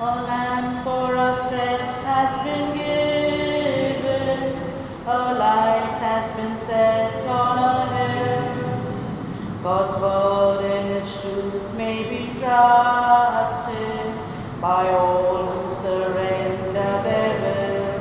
A lamp for our steps has been given, a light has been set on a hill. God's word in its truth may be trusted by all who surrender their will.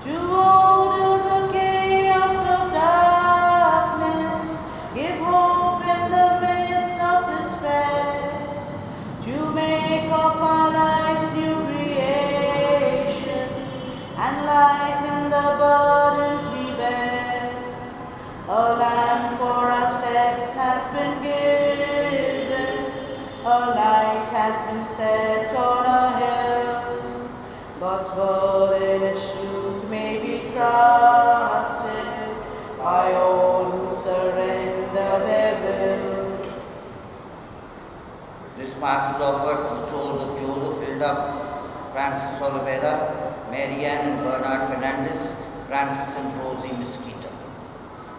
To order the chaos of darkness, give hope in the midst of despair. To make of our lives new creations and lighten the burdens we bear. A lamp for our steps has been given, a light has been set on a hill. God's word in its truth may be trusted by all who surrender their will. This Mass is offered for the souls of Joseph Hilda, Francis Oliveira, Marianne and Bernard Fernandez, Francis and Rosie Mesquita.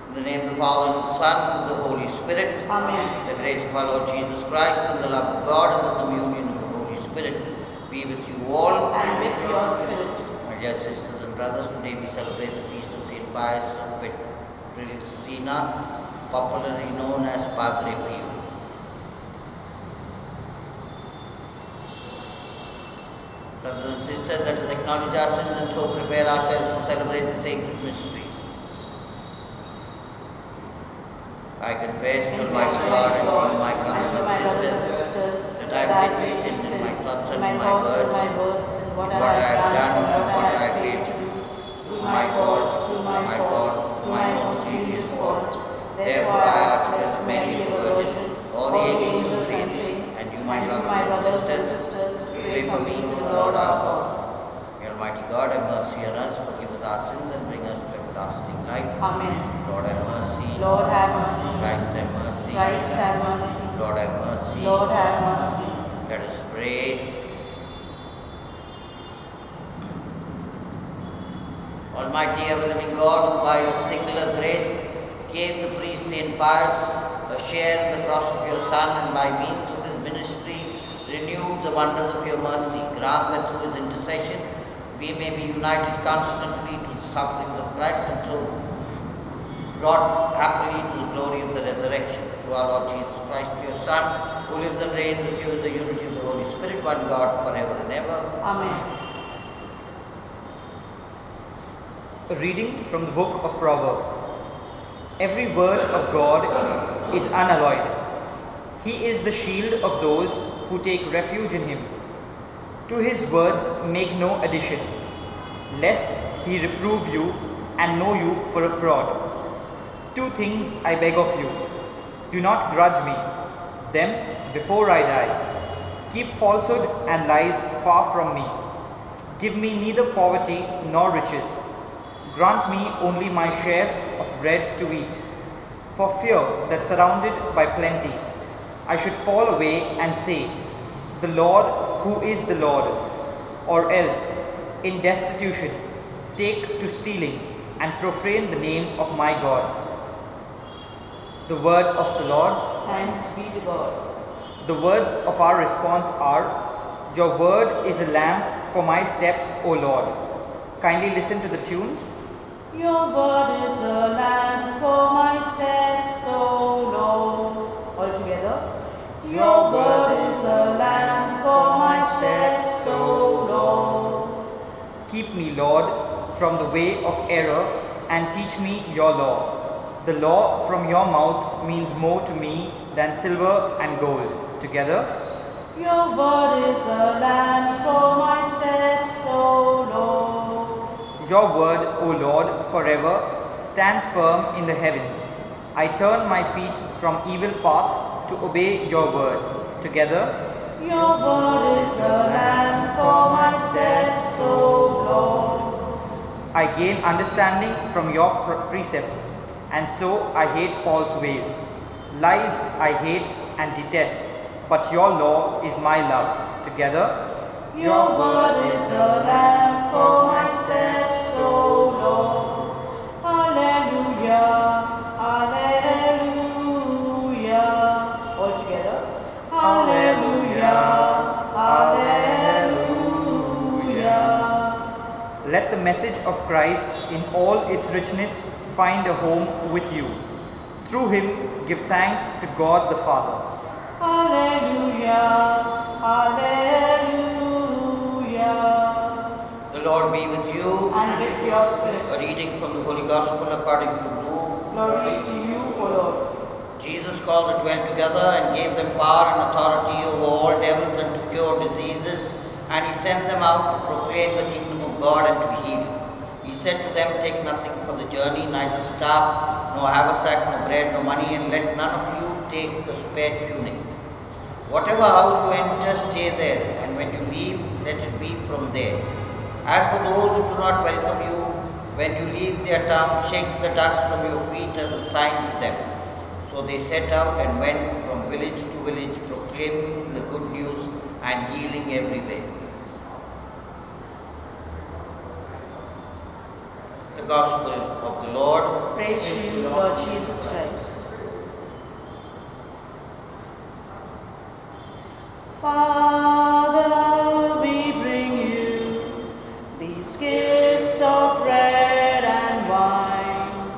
In the name of the Father, and of the Son, and of the Holy Spirit. Amen. The grace of our Lord Jesus Christ, and the love of God, and the communion of the Holy Spirit be with you all. And with your spirit. My dear sisters and brothers, today we celebrate the feast of St. Pius of Pietrelcina, popularly known as Padre Pio. Brothers and sisters, let us acknowledge our sins and so prepare ourselves to celebrate the sacred mysteries. I confess to Almighty God and to you, my brothers and sisters, that I have greatly sinned in my thoughts and in my words, in what I have done and what I have failed to do, through my fault, through my most serious fault. Therefore I ask as Mary the Virgin, all the angels and saints, and you, my brothers and sisters, to pray for me to the Lord our God. May Almighty God have mercy on us, forgive us our sins, and bring us to everlasting life. Amen. Lord have mercy. Lord have mercy. Christ have mercy. Christ have mercy. Lord have mercy. Lord have mercy. Let us pray. Almighty ever-living God, who by your singular grace gave the priest St. Pius a share in the cross of your Son, and by means of his ministry renewed the wonders of your mercy, grant that through his intercession we may be united constantly to the sufferings of Christ, and so brought happily to the glory of the resurrection. Through our Lord Jesus Christ, your Son, who lives and reigns with you in the unity of the Holy Spirit, one God, forever and ever. Amen. A reading from the book of Proverbs. Every word of God is unalloyed. He is the shield of those who take refuge in him. To his words make no addition, lest he reprove you and know you for a fraud. Two things I beg of you. Do not grudge me them before I die. Keep falsehood and lies far from me. Give me neither poverty nor riches. Grant me only my share of bread to eat. For fear that surrounded by plenty, I should fall away and say, the Lord, who is the Lord? Or else, in destitution, take to stealing and profane the name of my God. The word of the Lord. Thanks be to God. The words of our response are, your word is a lamp for my steps, O Lord. Kindly listen to the tune. Your word is a lamp for my steps, O Lord. All together. Your word is a lamp for my steps, O Lord. Keep me, Lord, from the way of error and teach me your law. The law from your mouth means more to me than silver and gold. Together. Your word is a lamp for my steps, O Lord. Your word, O Lord, forever stands firm in the heavens. I turn my feet from evil path to obey your word. Together. Your word is a lamp for my steps, O Lord. I gain understanding from your precepts, and so I hate false ways. Lies I hate and detest, but your law is my love. Together. Your word is a lamp for my steps, O Lord. Alleluia, alleluia. All together. Alleluia, alleluia. message of Christ in all its richness find a home with you. Through him, give thanks to God the Father. Alleluia, Alleluia. The Lord be with you. And with your spirit. A reading from the Holy Gospel according to Luke. Glory to you, O Lord. Jesus called the 12 together and gave them power and authority over all devils and to cure diseases, and he sent them out to proclaim the kingdom of God and to heal. He said to them, take nothing for the journey, neither staff, nor haversack, nor bread, nor money, and let none of you take a spare tunic. Whatever house you enter, stay there, and when you leave, let it be from there. As for those who do not welcome you, when you leave their town, shake the dust from your feet as a sign to them. So they set out and went from village to village, proclaiming the good news and healing everywhere. The Gospel of the Lord. Praise to you, Lord Jesus Christ. Father, we bring you these gifts of bread and wine.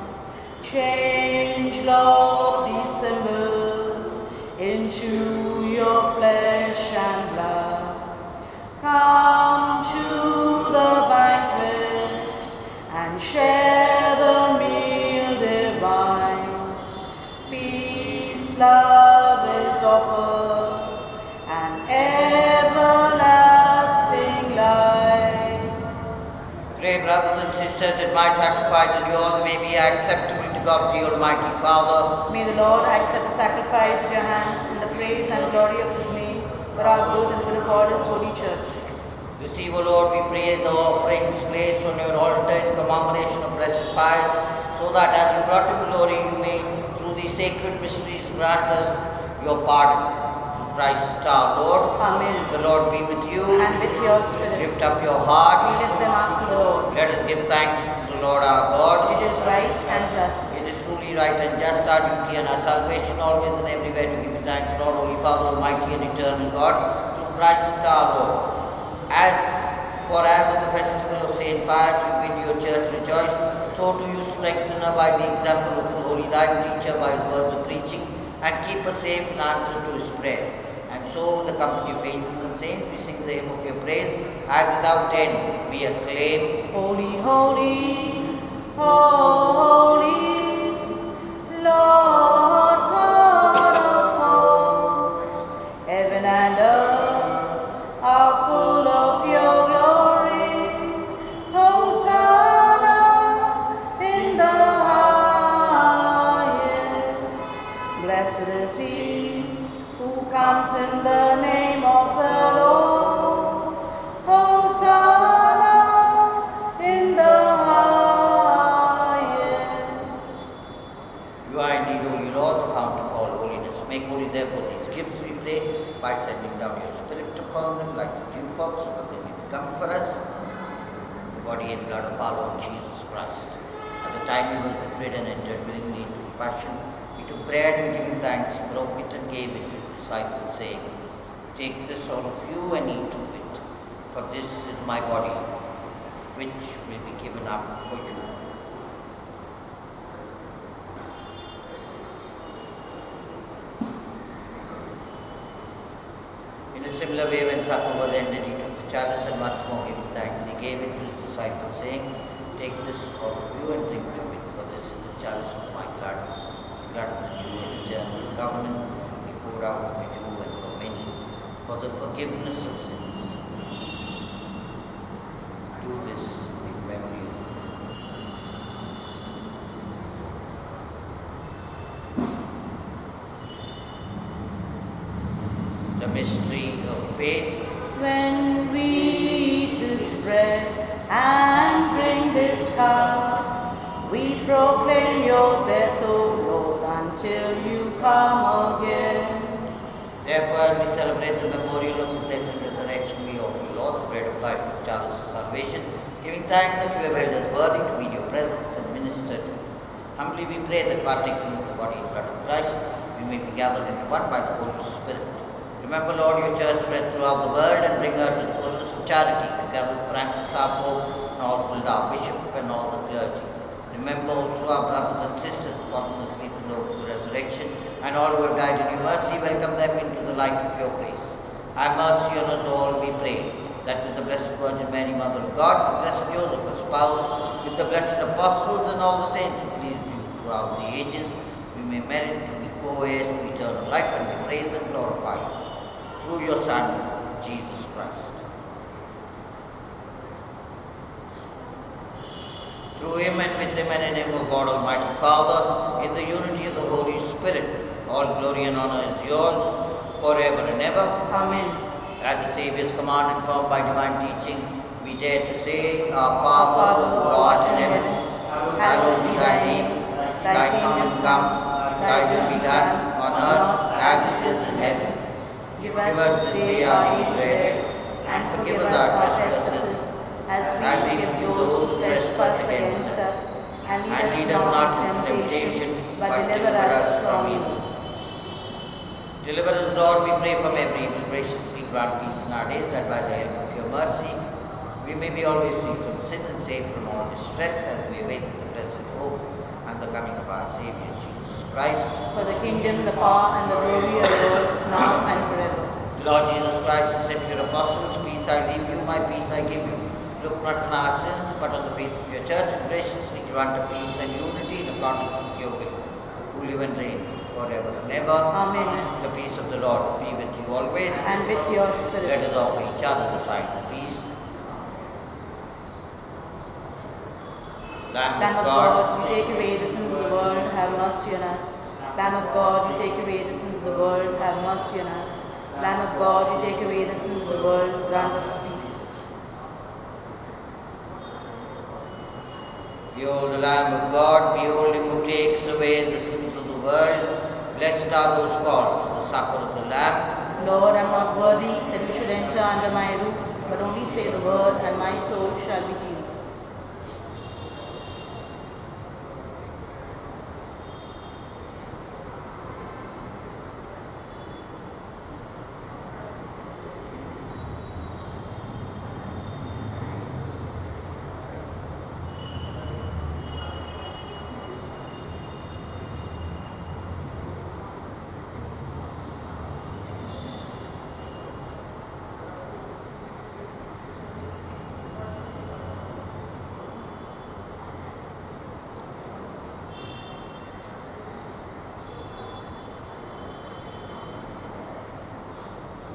Change, Lord, these symbols into your flesh and blood. Come to the banquet and share the meal divine. Peace, love is offered, and everlasting life. Pray, brothers and sisters, that my sacrifice and yours may be acceptable to God, the Almighty Father. May the Lord accept the sacrifice of your hands in the praise and glory of his name, for our good and good of all his holy church. Receive, O Lord, we pray, the offerings placed on your altar in commemoration of Blessed Pius, so that as you brought him glory, you may, through these sacred mysteries, grant us your pardon. Through Christ our Lord. Amen. The Lord be with you. And with your spirit. Lift up your We heart. lift them up to the Lord. Let us give thanks to the Lord our God. It is right and just. It is truly right and just our duty and our salvation always and everywhere to give you thanks, Lord, Holy Father, Almighty and Eternal God, through Christ our Lord. As on the festival of Saint Pius you bid your church rejoice, so do you strengthen her by the example of his holy life, teach her by his words of preaching, and keep her safe in answer to his prayers. And so, with the company of angels and saints, we sing the hymn of your praise, and without end we acclaim. Holy, holy, holy, Lord God of hosts, heaven and earth are full of your glory. Hosanna in the highest. Blessed is he who comes in the name of the Lord. Hosanna in the highest. You are indeed holy, Lord, the fount of all holiness. Make holy therefore these gifts, we pray, by sending down your Spirit upon them like the dewfall, so that they may become for us the body and blood of our Lord Jesus Christ. At the time he was betrayed and entered willingly into his passion, he took bread and giving thanks, broke it and gave it to his disciples, saying, take this, all of you, and eat of it, for this is my body, which will be given up for you. In a similar way, when supper was ended, he took the chalice and once more giving thanks, he gave it to his disciples, saying, take this, all of you, and drink from it, for this is the chalice of my blood, the blood of the new and eternal covenant, which will be poured out for you and for many, for the forgiveness of sins. Do this in memory of me. The mystery of faith. When we eat this bread and drink this cup, we proclaim your death, O Lord, until you come again. Therefore, as we celebrate the memorial of his death and resurrection, we offer you, Lord, the bread of life and the chalice of salvation, giving thanks that you have held us worthy to be in your presence and minister to you. Humbly we pray that partaking of the body and blood of Christ, we may be gathered into one by the Holy Spirit. Remember, Lord, your church spread throughout the world and bring her to the fullness of charity, together with Francis our Pope and Oswald our bishop and all the clergy. Remember also our brothers and sisters who have fallen asleep in the hope of the resurrection, and all who have died in your mercy, welcome them into the light of your face. Have mercy on us all, we pray, that with the Blessed Virgin Mary, Mother of God, with Blessed Joseph, her spouse, with the blessed apostles and all the saints who pleased you throughout the ages, we may merit to be co-heirs to eternal life, and we praise and glorify you. Through your Son, Jesus Christ. Through him and with him and in him, O God Almighty Father, in the unity of the Holy Spirit, all glory and honor is yours, forever and ever. Amen. At the Saviour's command, informed by divine teaching, we dare to say, Our Father, who art in heaven, hallowed be thy name. Thy kingdom come, thy will be done, on earth as it is in heaven. Give Give us this day our daily bread, and forgive us our trespasses, as we forgive those who trespass against us. And lead us not into temptation, but deliver us from evil. Deliver us, Lord, we pray, from every evil. Graciously grant peace in our days, that by the help of your mercy we may be always free from sin and safe from all distress, as we await the blessed hope and the coming of our Saviour, Jesus Christ. For the kingdom, the power, and the glory are yours, now and forever. Lord Jesus Christ, who said to your apostles, Peace I leave you, my peace I give you. Look not on our sins, but on the faith of your church, and graciously grant a peace and unity in accordance with your will, who live and reign forever and ever. Amen. The peace of the Lord be with you always. And with your Let spirit. us offer each other the sign of peace. Lamb Lamb of of God, God, you take away the sins of the world, have mercy on us. Lamb of God, you take away the sins of the world, have mercy on us. Lamb of God, you take away the sins of the world, grant us peace. behold the Lamb of God, behold him who takes away the sins of the world. Blessed are those called to the supper of the Lamb. Lord, I am not worthy that you should enter under my roof, but only say the word, and my soul shall be healed.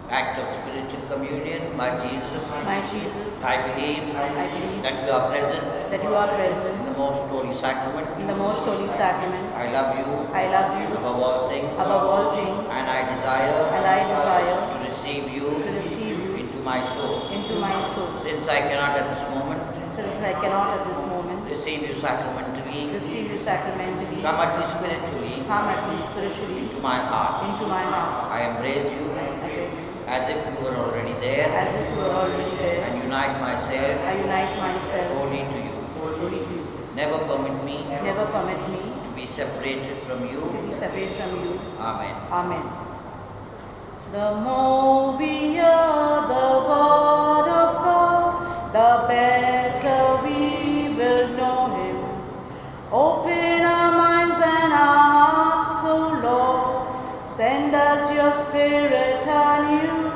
Act of spiritual communion, my Jesus. My Jesus, I believe I believe that you are present that you are in present the most holy sacrament. in the most holy sacrament. I love you I love you above all things, above all things, and I desire and I desire to receive you to receive you into my soul. into my soul. Since I cannot at this moment Since I cannot at this moment receive you sacramentally, receive you sacramentally, come at least spiritually come at me spiritually into my heart. into my heart. I embrace you I pray, as if you were already there, as if you were already there. and unite myself I unite myself wholly to you. wholly to you. Never permit me Never permit me to be separated from you. to be separated from you. Amen. Amen. The more we hear the word of God, the better we will know Him. Open our minds and our hearts, O Lord. Send us your Spirit anew.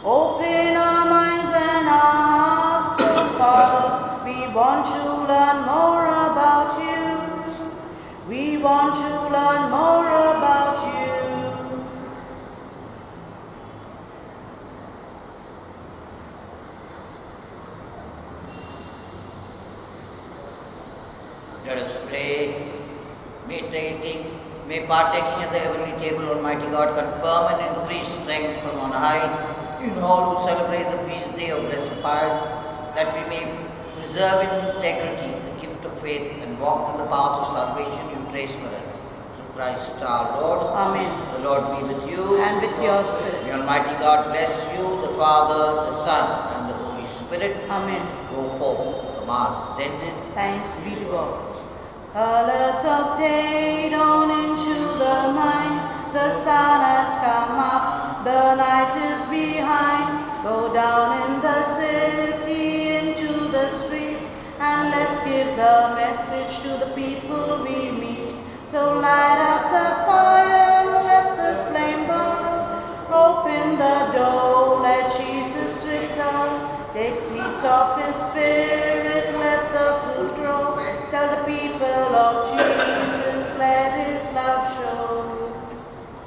Open our minds and our hearts, O Father. We want to learn more about you. We want to learn more about you. Let us pray. May partaking at the heavenly table, Almighty God, confirm and increase strength from on high in all who celebrate the feast day of Blessed Pius, that we may preserve in integrity the gift of faith and walk in the path of salvation you trace for us. Through Christ our Lord. Amen. The Lord be with you. And with your spirit. May Almighty God bless you, the Father, the Son, and the Holy Spirit. Amen. Go forth. The Mass is ended. Thanks be to God. Colors of day dawn into the mind. The sun has come up. The night is behind. Go down in the city into the street. a message to the people we meet. So light up the fire, let the flame burn. Open the door, let Jesus return. Take seats of His Spirit, let